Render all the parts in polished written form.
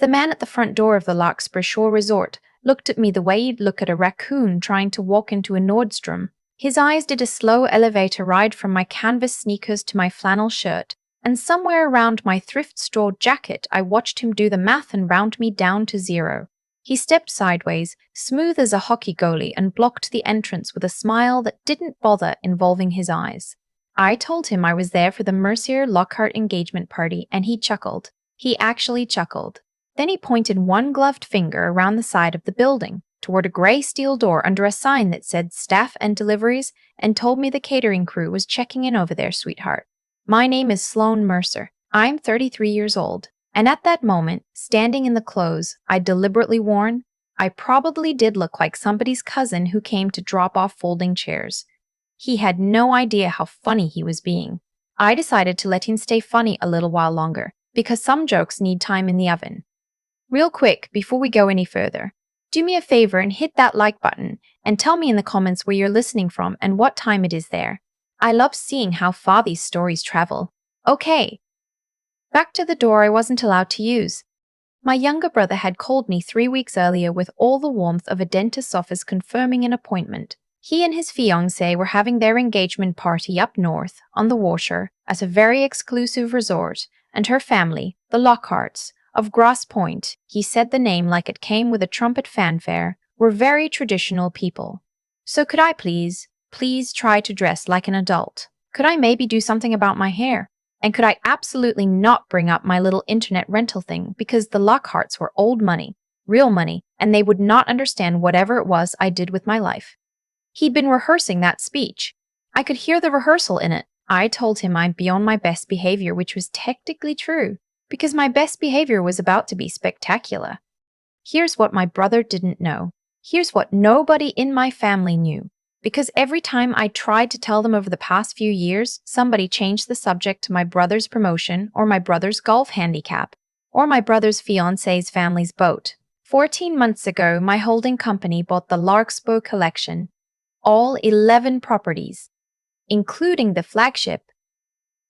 The man at the front door of the Larkspur Shore Resort looked at me the way you'd look at a raccoon trying to walk into a Nordstrom. His eyes did a slow elevator ride from my canvas sneakers to my flannel shirt, and somewhere around my thrift store jacket I watched him do the math and round me down to 0. He stepped sideways, smooth as a hockey goalie, and blocked the entrance with a smile that didn't bother involving his eyes. I told him I was there for the Mercier Lockhart engagement party, and he chuckled. He actually chuckled. Then he pointed one gloved finger around the side of the building, toward a gray steel door under a sign that said Staff and Deliveries, and told me the catering crew was checking in over there, sweetheart. My name is Sloane Mercer. I'm 33 years old, and at that moment, standing in the clothes I'd deliberately worn, I probably did look like somebody's cousin who came to drop off folding chairs. He had no idea how funny he was being. I decided to let him stay funny a little while longer, because some jokes need time in the oven. Real quick, before we go any further, do me a favor and hit that like button, and tell me in the comments where you're listening from and what time it is there. I love seeing how far these stories travel. Okay. Back to the door I wasn't allowed to use. My younger brother had called me 3 weeks earlier with all the warmth of a dentist's office confirming an appointment. He and his fiancée were having their engagement party up north on the Washer at a very exclusive resort, and her family, the Lockharts, of Grosse Pointe, he said the name like it came with a trumpet fanfare, were very traditional people. So could I please try to dress like an adult? Could I maybe do something about my hair? And could I absolutely not bring up my little internet rental thing because the Lockharts were old money, real money, and they would not understand whatever it was I did with my life? He'd been rehearsing that speech. I could hear the rehearsal in it. I told him I'd be on my best behavior, which was technically true, because my best behavior was about to be spectacular. Here's what my brother didn't know. Here's what nobody in my family knew. Because every time I tried to tell them over the past few years, somebody changed the subject to my brother's promotion, or my brother's golf handicap, or my brother's fiancé's family's boat. 14 months ago, my holding company bought the Larkspur collection, all 11 properties, including the flagship.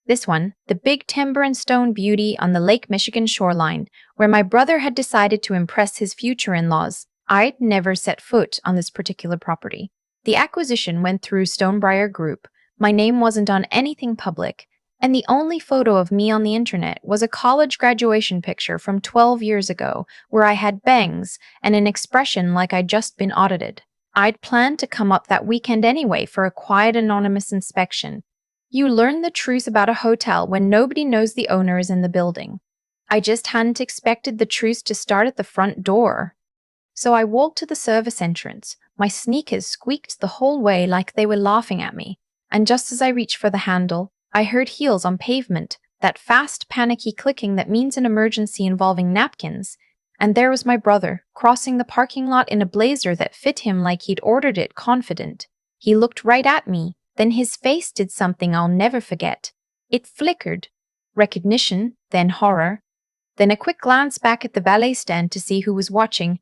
This one, the big timber and stone beauty on the Lake Michigan shoreline, where my brother had decided to impress his future in-laws. I'd never set foot on this particular property. The acquisition went through Stonebriar Group. My name wasn't on anything public, and the only photo of me on the internet was a college graduation picture from 12 years ago, where I had bangs and an expression like I'd just been audited. I'd planned to come up that weekend anyway for a quiet, anonymous inspection. You learn the truth about a hotel when nobody knows the owner is in the building. I just hadn't expected the truth to start at the front door. So I walked to the service entrance. My sneakers squeaked the whole way like they were laughing at me, and just as I reached for the handle, I heard heels on pavement, that fast, panicky clicking that means an emergency involving napkins, and there was my brother, crossing the parking lot in a blazer that fit him like he'd ordered it, confident. He looked right at me, then his face did something I'll never forget. It flickered. Recognition, then horror, then a quick glance back at the valet stand to see who was watching,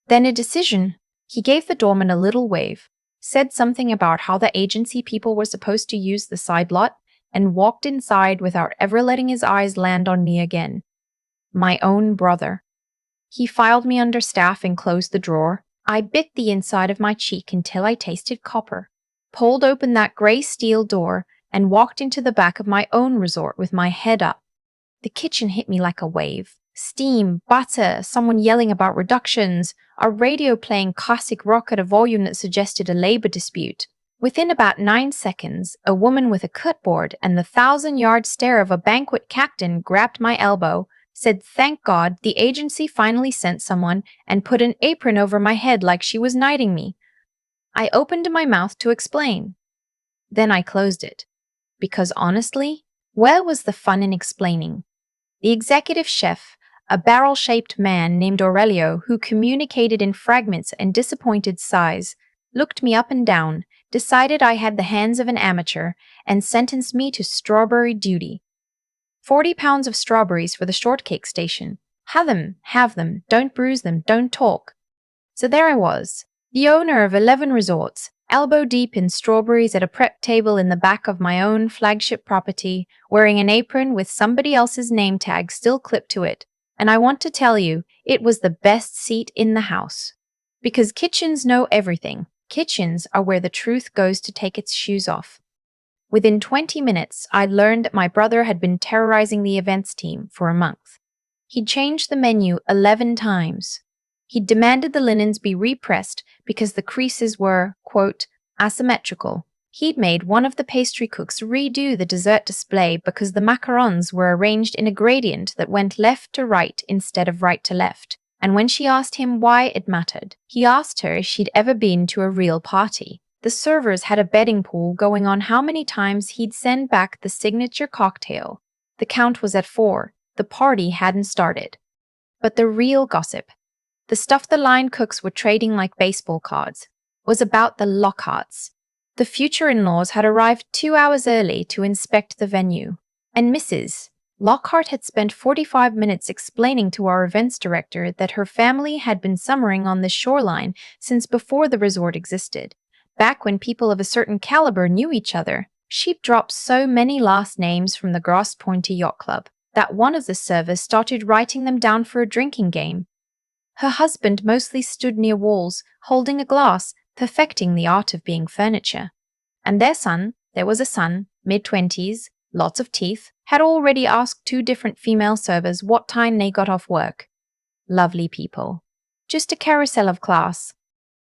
then a decision. He gave the doorman a little wave, said something about how the agency people were supposed to use the side lot, and walked inside without ever letting his eyes land on me again. My own brother. He filed me under staff and closed the drawer. I bit the inside of my cheek until I tasted copper, pulled open that gray steel door, and walked into the back of my own resort with my head up. The kitchen hit me like a wave. Steam, butter, someone yelling about reductions, a radio playing classic rock at a volume that suggested a labor dispute. Within about 9 seconds, a woman with a cutboard and the 1,000-yard stare of a banquet captain grabbed my elbow, said thank God the agency finally sent someone, and put an apron over my head like she was knighting me. I opened my mouth to explain. Then I closed it. Because honestly, where was the fun in explaining? The executive chef, a barrel-shaped man named Aurelio who communicated in fragments and disappointed sighs, looked me up and down, decided I had the hands of an amateur, and sentenced me to strawberry duty. 40 pounds of strawberries for the shortcake station. Have them, don't bruise them, don't talk. So there I was, the owner of 11 resorts, elbow deep in strawberries at a prep table in the back of my own flagship property, wearing an apron with somebody else's name tag still clipped to it. And I want to tell you, It was the best seat in the house. Because kitchens know everything. Kitchens are where the truth goes to take its shoes off. Within 20 minutes, I learned that my brother had been terrorizing the events team for a month. He'd changed the menu 11 times. He'd demanded the linens be repressed because the creases were, quote, asymmetrical. He'd made one of the pastry cooks redo the dessert display because the macarons were arranged in a gradient that went left to right instead of right to left. And when she asked him why it mattered, he asked her if she'd ever been to a real party. The servers had a betting pool going on how many times he'd send back the signature cocktail. The count was at 4. The party hadn't started. But the real gossip, the stuff the line cooks were trading like baseball cards, was about the Lockharts. The future in-laws had arrived 2 hours early to inspect the venue, and Mrs. Lockhart had spent 45 minutes explaining to our events director that her family had been summering on the shoreline since before the resort existed. Back when people of a certain caliber knew each other, she'd dropped so many last names from the Grosse Pointe Yacht Club that one of the servers started writing them down for a drinking game. Her husband mostly stood near walls, holding a glass, perfecting the art of being furniture. And their son, there was a son, mid-20s, lots of teeth, had already asked 2 different female servers what time they got off work. Lovely people. Just a carousel of class.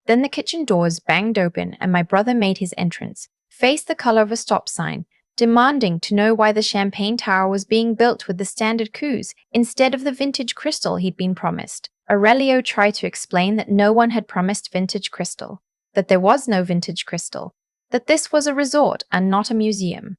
Then the kitchen doors banged open and my brother made his entrance, face the color of a stop sign, demanding to know why the champagne tower was being built with the standard coups instead of the vintage crystal he'd been promised. Aurelio tried to explain that no one had promised vintage crystal, that there was no vintage crystal, that this was a resort and not a museum.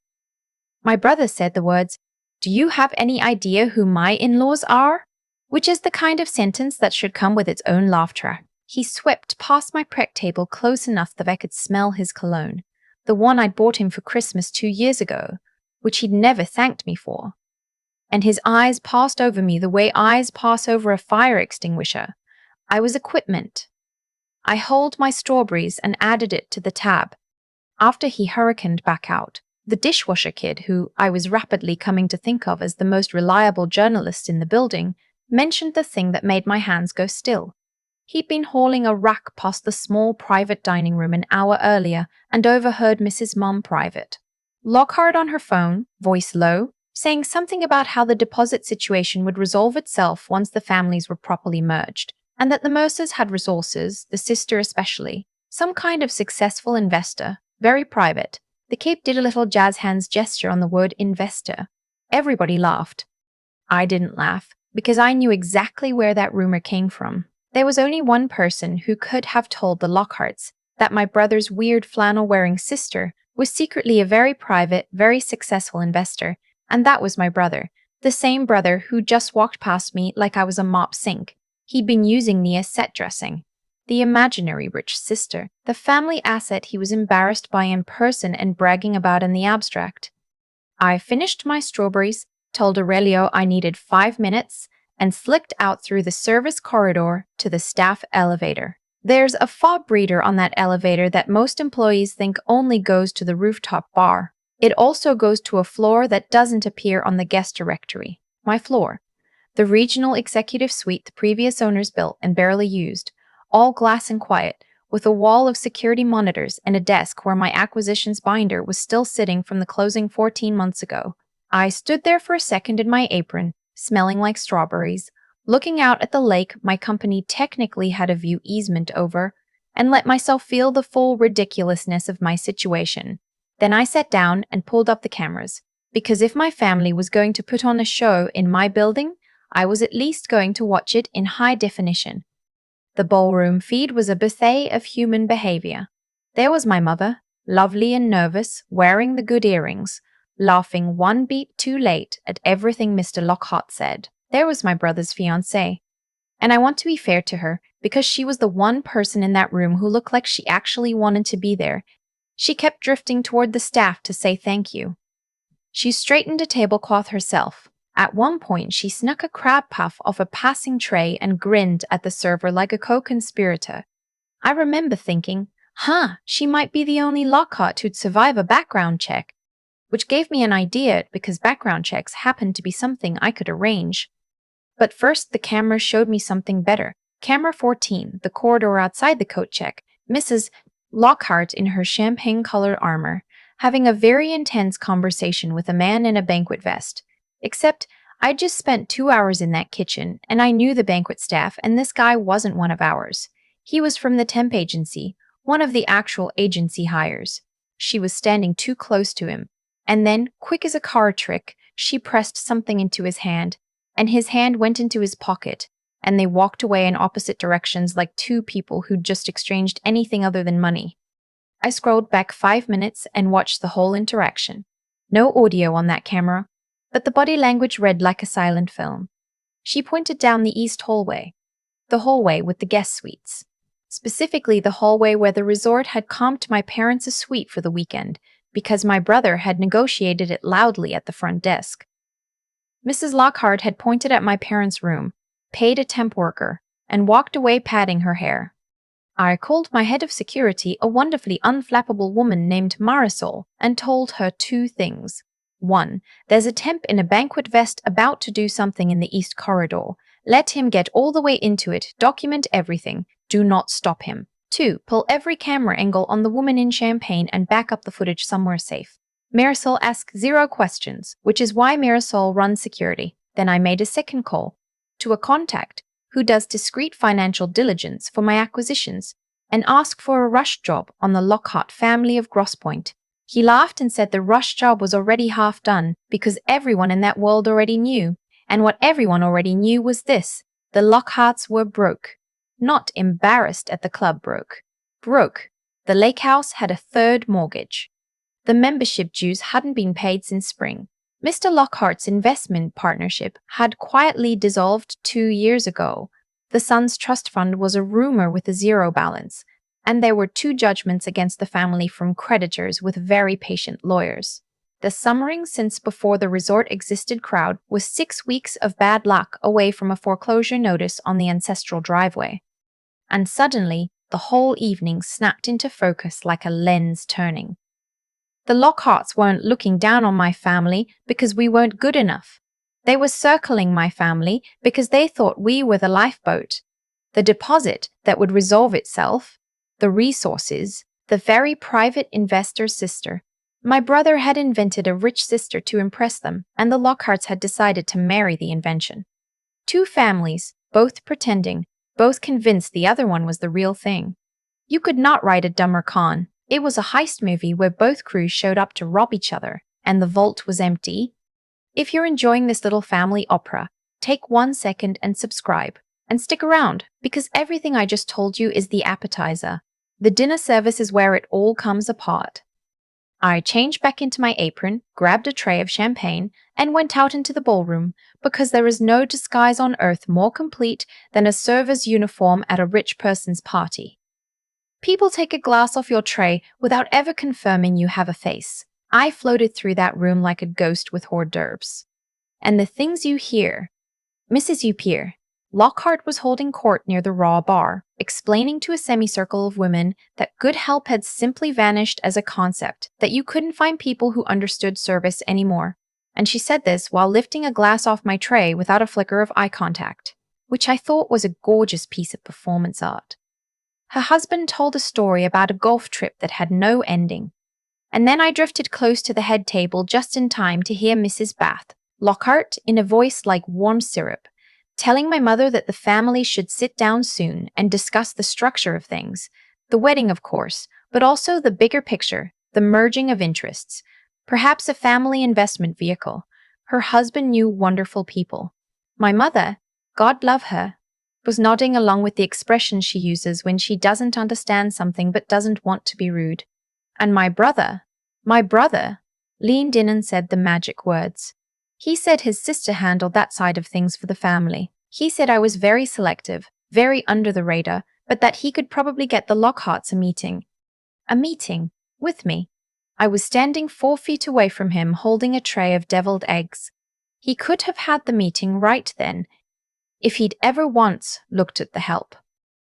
My brother said the words, "Do you have any idea who my in-laws are?" Which is the kind of sentence that should come with its own laugh track. He swept past my prep table close enough that I could smell his cologne, the one I'd bought him for Christmas 2 years ago, which he'd never thanked me for. And his eyes passed over me the way eyes pass over a fire extinguisher. I was equipment. I hauled my strawberries and added it to the tab. After he hurricaned back out, the dishwasher kid, who I was rapidly coming to think of as the most reliable journalist in the building, mentioned the thing that made my hands go still. He'd been hauling a rack past the small private dining room an hour earlier and overheard Mrs. Mom private. Lockhart on her phone, voice low, saying something about how the deposit situation would resolve itself once the families were properly merged, and that the Mercers had resources, the sister especially, some kind of successful investor, very private. The Cape did a little jazz hands gesture on the word investor. Everybody laughed. I didn't laugh, because I knew exactly where that rumor came from. There was only one person who could have told the Lockharts that my brother's weird flannel-wearing sister was secretly a very private, very successful investor, and that was my brother, the same brother who just walked past me like I was a mop sink. He'd been using me as set dressing. The imaginary rich sister, the family asset he was embarrassed by in person and bragging about in the abstract. I finished my strawberries, told Aurelio I needed 5 minutes, and slicked out through the service corridor to the staff elevator. There's a fob reader on that elevator that most employees think only goes to the rooftop bar. It also goes to a floor that doesn't appear on the guest directory. My floor. The regional executive suite the previous owners built and barely used, all glass and quiet, with a wall of security monitors and a desk where my acquisitions binder was still sitting from the closing 14 months ago. I stood there for a second in my apron, smelling like strawberries, looking out at the lake my company technically had a view easement over, and let myself feel the full ridiculousness of my situation. Then I sat down and pulled up the cameras, because if my family was going to put on a show in my building, I was at least going to watch it in high definition. The ballroom feed was a buffet of human behavior. There was my mother, lovely and nervous, wearing the good earrings, laughing 1 beat too late at everything Mr. Lockhart said. There was my brother's fiancée. And I want to be fair to her, because she was the one person in that room who looked like she actually wanted to be there. She kept drifting toward the staff to say thank you. She straightened a tablecloth herself. At one point, she snuck a crab puff off a passing tray and grinned at the server like a co-conspirator. I remember thinking, she might be the only Lockhart who'd survive a background check, which gave me an idea because background checks happened to be something I could arrange. But first, the camera showed me something better. Camera 14, the corridor outside the coat check. Mrs. Lockhart in her champagne-colored armor, having a very intense conversation with a man in a banquet vest. Except, I just spent 2 hours in that kitchen, and I knew the banquet staff, and this guy wasn't one of ours. He was from the temp agency, one of the actual agency hires. She was standing too close to him, and then, quick as a card trick, she pressed something into his hand, and his hand went into his pocket, and they walked away in opposite directions like two people who'd just exchanged anything other than money. I scrolled back 5 minutes and watched the whole interaction. No audio on that camera, but the body language read like a silent film. She pointed down the east hallway, the hallway with the guest suites. Specifically the hallway where the resort had comped my parents a suite for the weekend, because my brother had negotiated it loudly at the front desk. Mrs. Lockhart had pointed at my parents' room, paid a temp worker, and walked away patting her hair. I called my head of security, a wonderfully unflappable woman named Marisol, and told her 2 things. 1. There's a temp in a banquet vest about to do something in the east corridor. Let him get all the way into it, document everything, do not stop him. 2. Pull every camera angle on the woman in champagne and back up the footage somewhere safe. Marisol asked 0 questions, which is why Marisol runs security. Then I made a second call to a contact who does discreet financial diligence for my acquisitions and asked for a rush job on the Lockhart family of Grosse Pointe. He laughed and said the rush job was already half done because everyone in that world already knew. And what everyone already knew was this: the Lockharts were broke. Not embarrassed at the club broke. Broke. The lake house had a 3rd mortgage. The membership dues hadn't been paid since spring. Mr. Lockhart's investment partnership had quietly dissolved 2 years ago. The son's trust fund was a rumor with a 0 balance, and there were 2 judgments against the family from creditors with very patient lawyers. The summering since before the resort existed crowd was 6 weeks of bad luck away from a foreclosure notice on the ancestral driveway. And suddenly, the whole evening snapped into focus like a lens turning. The Lockharts weren't looking down on my family because we weren't good enough. They were circling my family because they thought we were the lifeboat, the deposit that would resolve itself, the resources, the very private investor's sister. My brother had invented a rich sister to impress them, and the Lockharts had decided to marry the invention. 2 families, both pretending, both convinced the other one was the real thing. You could not write a dumber con. It was a heist movie where both crews showed up to rob each other, and the vault was empty. If you're enjoying this little family opera, take 1 second and subscribe. And stick around, because everything I just told you is the appetizer. The dinner service is where it all comes apart. I changed back into my apron, grabbed a tray of champagne, and went out into the ballroom, because there is no disguise on earth more complete than a server's uniform at a rich person's party. People take a glass off your tray without ever confirming you have a face. I floated through that room like a ghost with hors d'oeuvres. And the things you hear. Mrs. Upier. Lockhart was holding court near the Raw Bar, explaining to a semicircle of women that good help had simply vanished as a concept, that you couldn't find people who understood service anymore. And she said this while lifting a glass off my tray without a flicker of eye contact, which I thought was a gorgeous piece of performance art. Her husband told a story about a golf trip that had no ending. And then I drifted close to the head table just in time to hear Mrs. Bath, Lockhart, in a voice like warm syrup, telling my mother that the family should sit down soon and discuss the structure of things, the wedding, of course, but also the bigger picture, the merging of interests, perhaps a family investment vehicle. Her husband knew wonderful people. My mother, God love her, was nodding along with the expression she uses when she doesn't understand something but doesn't want to be rude. And my brother, leaned in and said the magic words. He said his sister handled that side of things for the family. He said I was very selective, very under the radar, but that he could probably get the Lockharts a meeting. A meeting? With me. I was standing 4 feet away from him holding a tray of deviled eggs. He could have had the meeting right then, if he'd ever once looked at the help.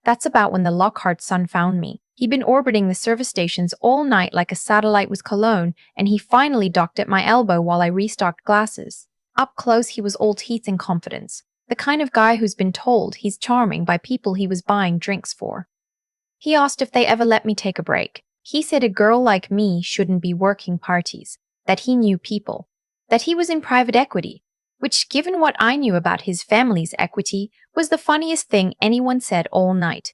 That's about when the Lockhart son found me. He'd been orbiting the service stations all night like a satellite with cologne, and he finally docked at my elbow while I restocked glasses. Up close, he was all teeth and confidence. The kind of guy who's been told he's charming by people he was buying drinks for. He asked if they ever let me take a break. He said a girl like me shouldn't be working parties, that he knew people, that he was in private equity, which, given what I knew about his family's equity, was the funniest thing anyone said all night.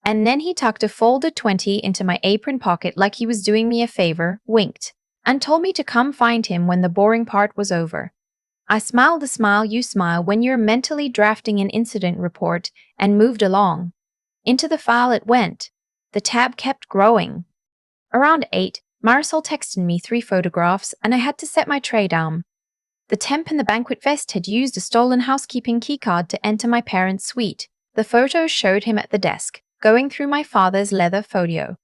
And then he tucked a folded 20 into my apron pocket like he was doing me a favor, winked, and told me to come find him when the boring part was over. I smiled the smile you smile when you're mentally drafting an incident report and moved along. Into the file it went. The tab kept growing. Around 8, Marisol texted me 3 photographs and I had to set my tray down. The temp in the banquet vest had used a stolen housekeeping keycard to enter my parents' suite. The photos showed him at the desk, going through my father's leather folio.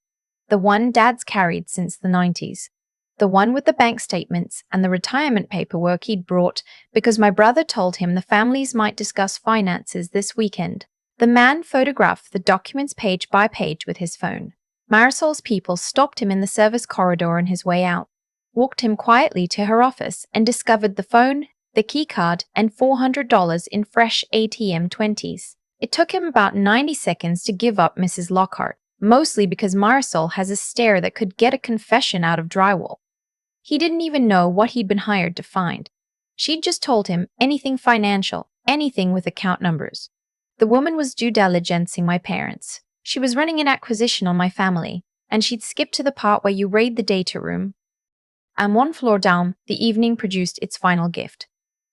The one Dad's carried since the 90s. The one with the bank statements and the retirement paperwork he'd brought because my brother told him the families might discuss finances this weekend. The man photographed the documents page by page with his phone. Marisol's people stopped him in the service corridor on his way out, walked him quietly to her office, and discovered the phone, the keycard, and $400 in fresh ATM 20s. It took him about 90 seconds to give up Mrs. Lockhart, mostly because Marisol has a stare that could get a confession out of drywall. He didn't even know what he'd been hired to find. She'd just told him anything financial, anything with account numbers. The woman was due diligencing my parents. She was running an acquisition on my family, and she'd skipped to the part where you raid the data room. And one floor down, the evening produced its final gift.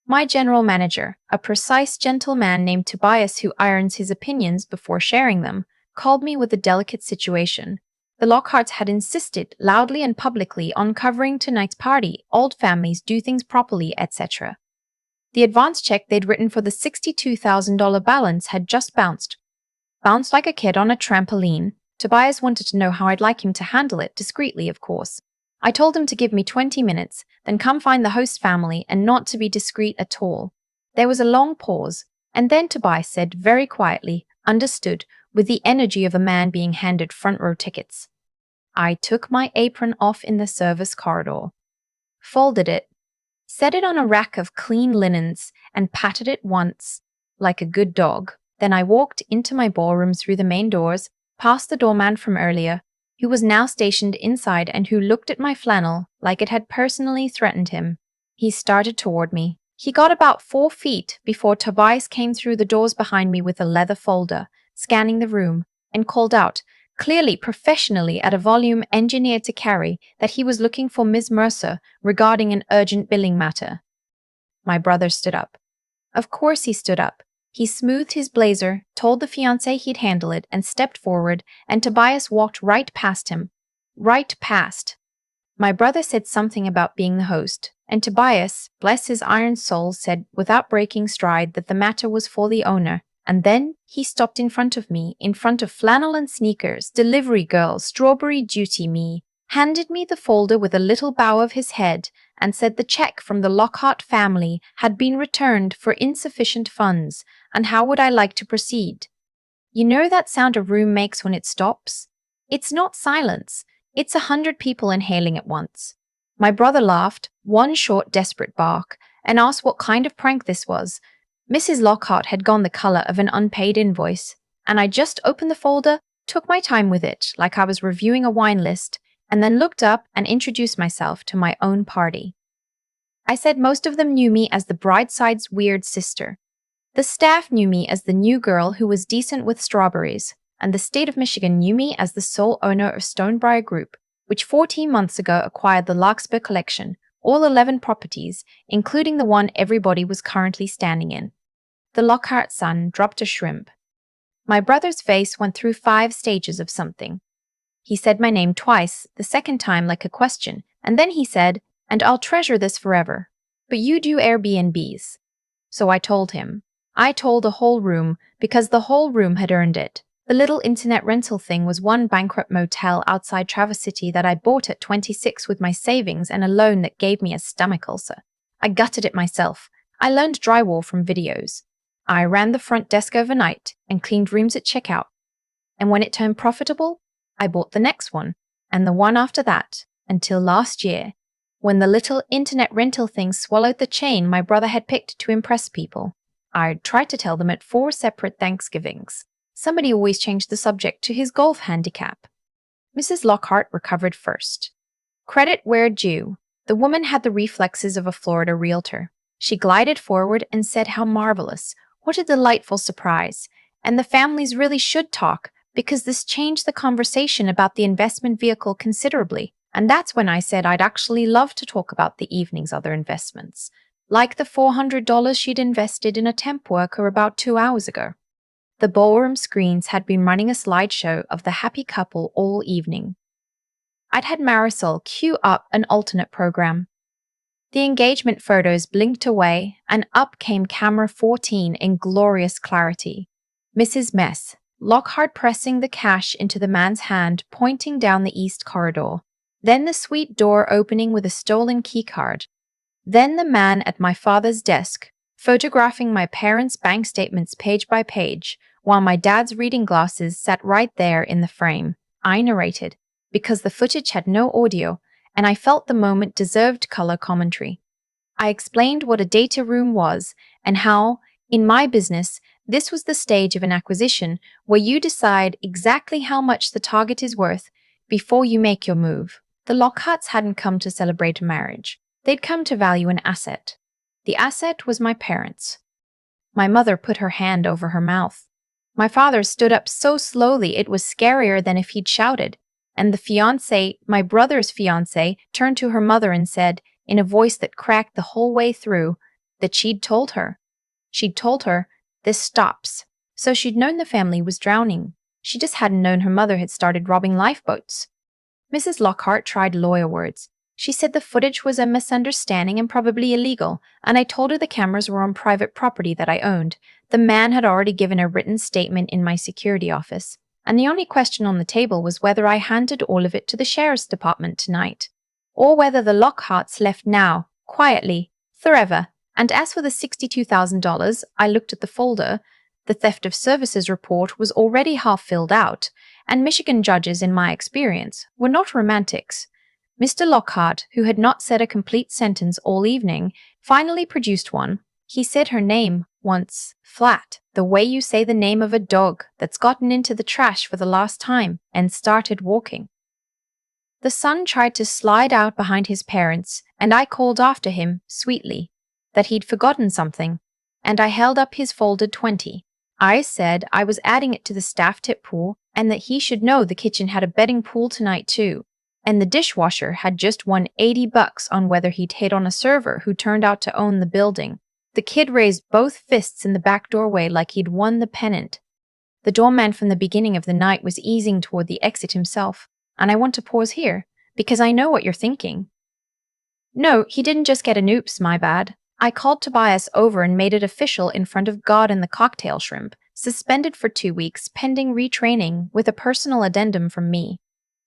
My general manager, a precise gentleman named Tobias who irons his opinions before sharing them, called me with a delicate situation. The Lockharts had insisted, loudly and publicly, on covering tonight's party, old families do things properly, etc. The advance check they'd written for the $62,000 balance had just bounced. Bounced like a kid on a trampoline. Tobias wanted to know how I'd like him to handle it, discreetly, of course. I told him to give me 20 minutes, then come find the host family and not to be discreet at all. There was a long pause, and then Tobias said very quietly, understood, with the energy of a man being handed front row tickets. I took my apron off in the service corridor, folded it, set it on a rack of clean linens, and patted it once, like a good dog. Then I walked into my ballroom through the main doors, past the doorman from earlier, who was now stationed inside and who looked at my flannel like it had personally threatened him. He started toward me. He got about 4 feet before Tobias came through the doors behind me with a leather folder, scanning the room, and called out, clearly professionally at a volume engineered to carry, that he was looking for Ms. Mercer regarding an urgent billing matter. My brother stood up. Of course he stood up. He smoothed his blazer, told the fiancé he'd handle it, and stepped forward, and Tobias walked right past him. Right past. My brother said something about being the host, and Tobias, bless his iron soul, said without breaking stride that the matter was for the owner. And then he stopped in front of me, in front of flannel and sneakers, delivery girl, strawberry duty me, handed me the folder with a little bow of his head, and said the check from the Lockhart family had been returned for insufficient funds, and how would I like to proceed? You know that sound a room makes when it stops? It's not silence. It's 100 people inhaling at once. My brother laughed, one short, desperate bark, and asked what kind of prank this was. Mrs. Lockhart had gone the color of an unpaid invoice, and I just opened the folder, took my time with it, like I was reviewing a wine list, and then looked up and introduced myself to my own party. I said most of them knew me as the brideside's weird sister. The staff knew me as the new girl who was decent with strawberries, and the state of Michigan knew me as the sole owner of Stonebriar Group, which 14 months ago acquired the Larkspur Collection, all 11 properties, including the one everybody was currently standing in. The Lockhart son dropped a shrimp. My brother's face went through 5 stages of something. He said my name twice, the second time like a question, and then he said, "And I'll treasure this forever. But you do Airbnbs." So I told him. I told the whole room, because the whole room had earned it. The little internet rental thing was one bankrupt motel outside Traverse City that I bought at 26 with my savings and a loan that gave me a stomach ulcer. I gutted it myself. I learned drywall from videos. I ran the front desk overnight and cleaned rooms at checkout. And when it turned profitable, I bought the next one, and the one after that, until last year, when the little internet rental thing swallowed the chain my brother had picked to impress people. I'd tried to tell them at 4 separate Thanksgivings. Somebody always changed the subject to his golf handicap. Mrs. Lockhart recovered first. Credit where due. The woman had the reflexes of a Florida realtor. She glided forward and said how marvelous. What a delightful surprise. And the families really should talk, because this changed the conversation about the investment vehicle considerably. And that's when I said I'd actually love to talk about the evening's other investments, like the $400 she'd invested in a temp worker about 2 hours ago. The ballroom screens had been running a slideshow of the happy couple all evening. I'd had Marisol cue up an alternate program. The engagement photos blinked away, and up came camera 14 in glorious clarity. Mrs. Mess, Lockhart pressing the cash into the man's hand, pointing down the east corridor. Then the suite door opening with a stolen keycard. Then the man at my father's desk, photographing my parents' bank statements page by page, while my dad's reading glasses sat right there in the frame. I narrated, because the footage had no audio, and I felt the moment deserved color commentary. I explained what a data room was, and how, in my business, this was the stage of an acquisition where you decide exactly how much the target is worth before you make your move. The Lockharts hadn't come to celebrate a marriage. They'd come to value an asset. The asset was my parents. My mother put her hand over her mouth. My father stood up so slowly it was scarier than if he'd shouted, and the fiancé, my brother's fiancé, turned to her mother and said, in a voice that cracked the whole way through, that she'd told her. She'd told her, this stops. So she'd known the family was drowning. She just hadn't known her mother had started robbing lifeboats. Mrs. Lockhart tried lawyer words. She said the footage was a misunderstanding and probably illegal, and I told her the cameras were on private property that I owned. The man had already given a written statement in my security office, and the only question on the table was whether I handed all of it to the sheriff's department tonight, or whether the Lockharts left now, quietly, forever. And as for the $62,000, I looked at the folder. The theft of services report was already half filled out, and Michigan judges, in my experience, were not romantics. Mr. Lockhart, who had not said a complete sentence all evening, finally produced one. He said her name once, flat, the way you say the name of a dog that's gotten into the trash for the last time, and started walking. The son tried to slide out behind his parents, and I called after him, sweetly, that he'd forgotten something, and I held up his folded 20. I said I was adding it to the staff tip pool, and that he should know the kitchen had a betting pool tonight too, and the dishwasher had just won $80 on whether he'd hit on a server who turned out to own the building. The kid raised both fists in the back doorway like he'd won the pennant. The doorman from the beginning of the night was easing toward the exit himself, and I want to pause here, because I know what you're thinking. No, he didn't just get an oops, my bad. I called Tobias over and made it official in front of God and the cocktail shrimp, suspended for 2 weeks pending retraining with a personal addendum from me.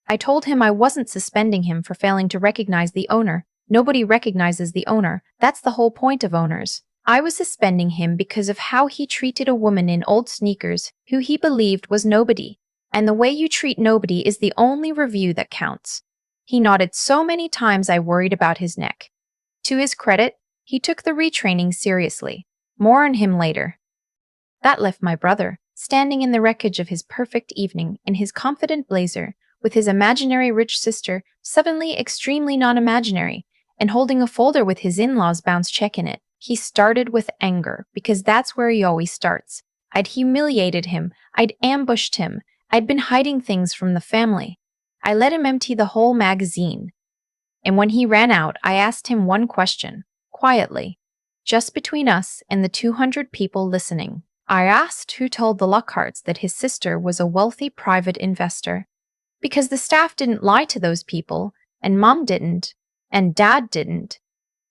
I told him I wasn't suspending him for failing to recognize the owner. Nobody recognizes the owner. That's the whole point of owners. I was suspending him because of how he treated a woman in old sneakers who he believed was nobody. And the way you treat nobody is the only review that counts. He nodded so many times I worried about his neck. To his credit, he took the retraining seriously. More on him later. That left my brother, standing in the wreckage of his perfect evening in his confident blazer, with his imaginary rich sister, suddenly extremely non-imaginary, and holding a folder with his in-laws' bounce check in it. He started with anger, because that's where he always starts. I'd humiliated him. I'd ambushed him. I'd been hiding things from the family. I let him empty the whole magazine. And when he ran out, I asked him one question, quietly, just between us and the 200 people listening. I asked who told the Lockharts that his sister was a wealthy private investor. Because the staff didn't lie to those people, and Mom didn't, and Dad didn't.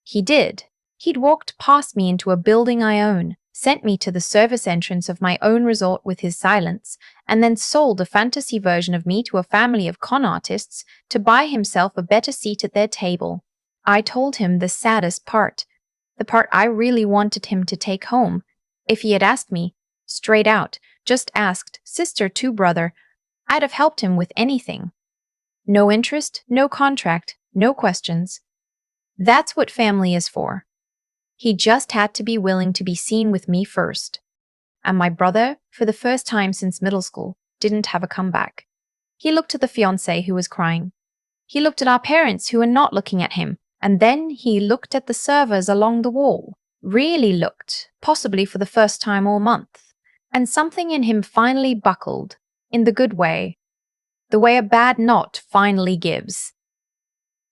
He did. He'd walked past me into a building I own, sent me to the service entrance of my own resort with his silence, and then sold a fantasy version of me to a family of con artists to buy himself a better seat at their table. I told him the saddest part, the part I really wanted him to take home. If he had asked me, straight out, just asked, sister to brother, I'd have helped him with anything. No interest, no contract, no questions. That's what family is for. He just had to be willing to be seen with me first. And my brother, for the first time since middle school, didn't have a comeback. He looked at the fiancée who was crying. He looked at our parents who were not looking at him. And then he looked at the servers along the wall. Really looked, possibly for the first time all month. And something in him finally buckled, in the good way. The way a bad knot finally gives.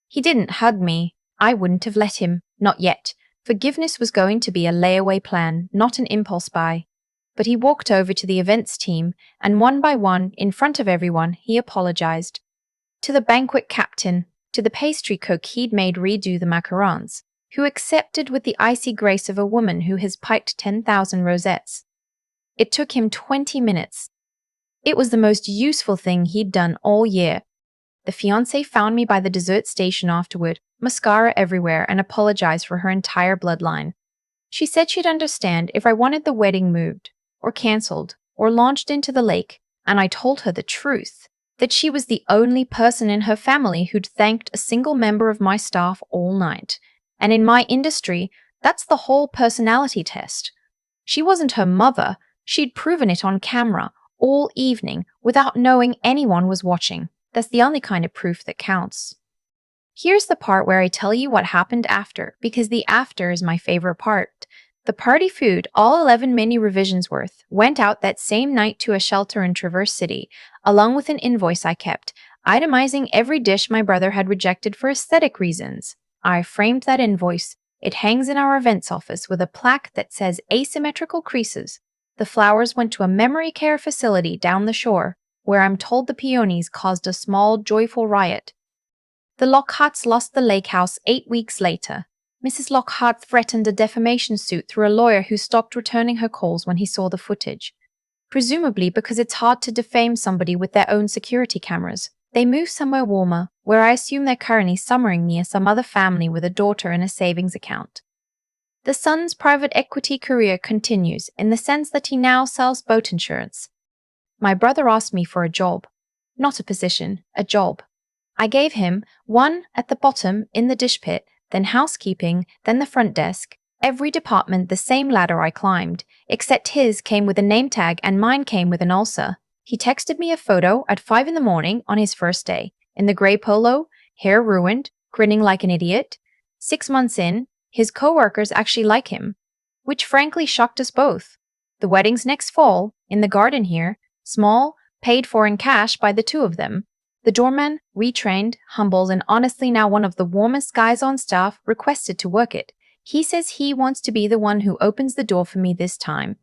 He didn't hug me. I wouldn't have let him, not yet. Forgiveness was going to be a layaway plan, not an impulse buy. But he walked over to the events team, and one by one, in front of everyone, he apologized. To the banquet captain, to the pastry cook he'd made redo the macarons, who accepted with the icy grace of a woman who has piped 10,000 rosettes. It took him 20 minutes. It was the most useful thing he'd done all year. The fiancée found me by the dessert station afterward, mascara everywhere, and apologized for her entire bloodline. She said she'd understand if I wanted the wedding moved, or cancelled, or launched into the lake, and I told her the truth, that she was the only person in her family who'd thanked a single member of my staff all night. And in my industry, that's the whole personality test. She wasn't her mother. She'd proven it on camera all evening without knowing anyone was watching. That's the only kind of proof that counts. Here's the part where I tell you what happened after, because the after is my favorite part. The party food, all 11 menu revisions worth, went out that same night to a shelter in Traverse City, along with an invoice I kept, itemizing every dish my brother had rejected for aesthetic reasons. I framed that invoice. It hangs in our events office with a plaque that says asymmetrical creases. The flowers went to a memory care facility down the shore, where I'm told the peonies caused a small, joyful riot. The Lockharts lost the lake house 8 weeks later. Mrs. Lockhart threatened a defamation suit through a lawyer who stopped returning her calls when he saw the footage. Presumably because it's hard to defame somebody with their own security cameras. They moved somewhere warmer, where I assume they're currently summering me as some other family with a daughter and a savings account. The son's private equity career continues in the sense that he now sells boat insurance. My brother asked me for a job. Not a position, a job. I gave him one at the bottom in the dish pit, then housekeeping, then the front desk. Every department the same ladder I climbed, except his came with a name tag and mine came with an ulcer. He texted me a photo at 5 a.m. on his first day, in the gray polo, hair ruined, grinning like an idiot. 6 months in, his co-workers actually like him, which frankly shocked us both. The wedding's next fall, in the garden here, small, paid for in cash by the two of them. The doorman, retrained, humble, and honestly now one of the warmest guys on staff, requested to work it. He says he wants to be the one who opens the door for me this time.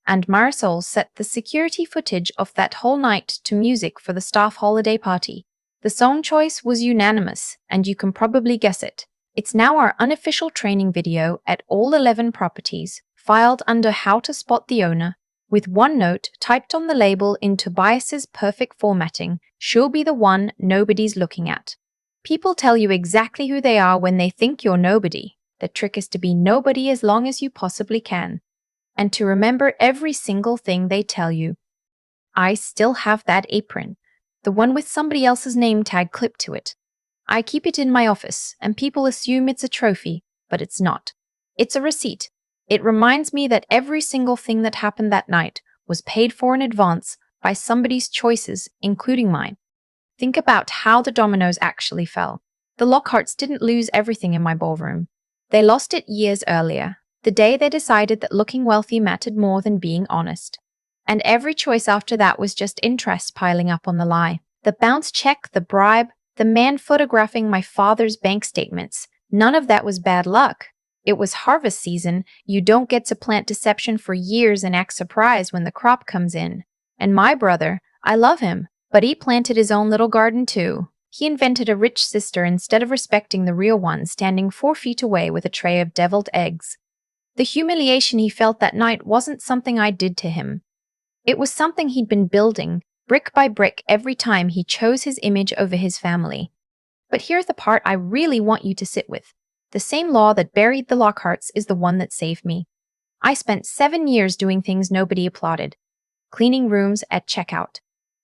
And Marisol set the security footage of that whole night to music for the staff holiday party. The song choice was unanimous, and you can probably guess it. It's now our unofficial training video at all 11 properties, filed under How to Spot the Owner, with one note typed on the label in Tobias's perfect formatting: she'll be the one nobody's looking at. People tell you exactly who they are when they think you're nobody. The trick is to be nobody as long as you possibly can, and to remember every single thing they tell you. I still have that apron, the one with somebody else's name tag clipped to it. I keep it in my office, and people assume it's a trophy, but it's not. It's a receipt. It reminds me that every single thing that happened that night was paid for in advance by somebody's choices, including mine. Think about how the dominoes actually fell. The Lockharts didn't lose everything in my ballroom. They lost it years earlier, the day they decided that looking wealthy mattered more than being honest. And every choice after that was just interest piling up on the lie. The bounce check, the bribe, the man photographing my father's bank statements. None of that was bad luck. It was harvest season. You don't get to plant deception for years and act surprised when the crop comes in. And my brother, I love him, but he planted his own little garden too. He invented a rich sister instead of respecting the real one standing 4 feet away with a tray of deviled eggs. The humiliation he felt that night wasn't something I did to him. It was something he'd been building, brick by brick, every time he chose his image over his family. But here's the part I really want you to sit with. The same law that buried the Lockharts is the one that saved me. I spent 7 years doing things nobody applauded. Cleaning rooms at checkout.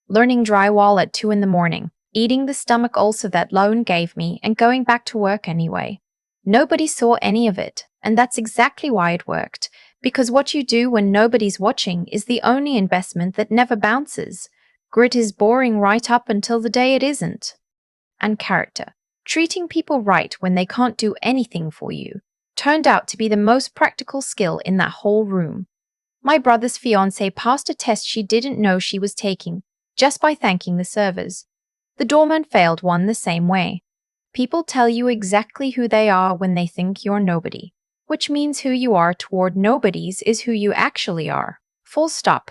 Learning drywall at 2 a.m. Eating the stomach ulcer that loan gave me and going back to work anyway. Nobody saw any of it, And that's exactly why it worked. Because what you do when nobody's watching is the only investment that never bounces. Grit is boring right up until the day it isn't. And character. Treating people right when they can't do anything for you turned out to be the most practical skill in that whole room. My brother's fiancée passed a test she didn't know she was taking just by thanking the servers. The doorman failed one the same way. People tell you exactly who they are when they think you're nobody, which means who you are toward nobodies is who you actually are. Full stop.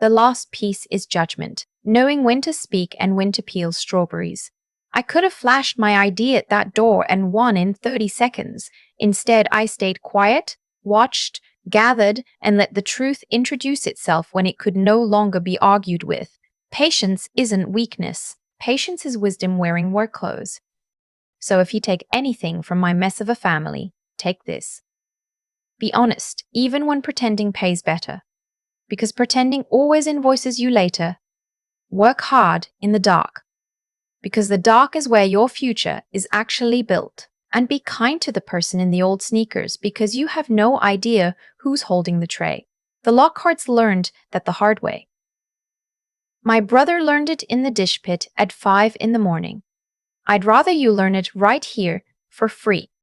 The last piece is judgment, knowing when to speak and when to peel strawberries. I could have flashed my ID at that door and won in 30 seconds. Instead, I stayed quiet, watched, gathered, and let the truth introduce itself when it could no longer be argued with. Patience isn't weakness. Patience is wisdom wearing work clothes. So if you take anything from my mess of a family, take this. Be honest, even when pretending pays better. Because pretending always invoices you later. Work hard in the dark. Because the dark is where your future is actually built. And be kind to the person in the old sneakers because you have no idea who's holding the tray. The Lockharts learned that the hard way. My brother learned it in the dish pit at 5 in the morning. I'd rather you learn it right here for free.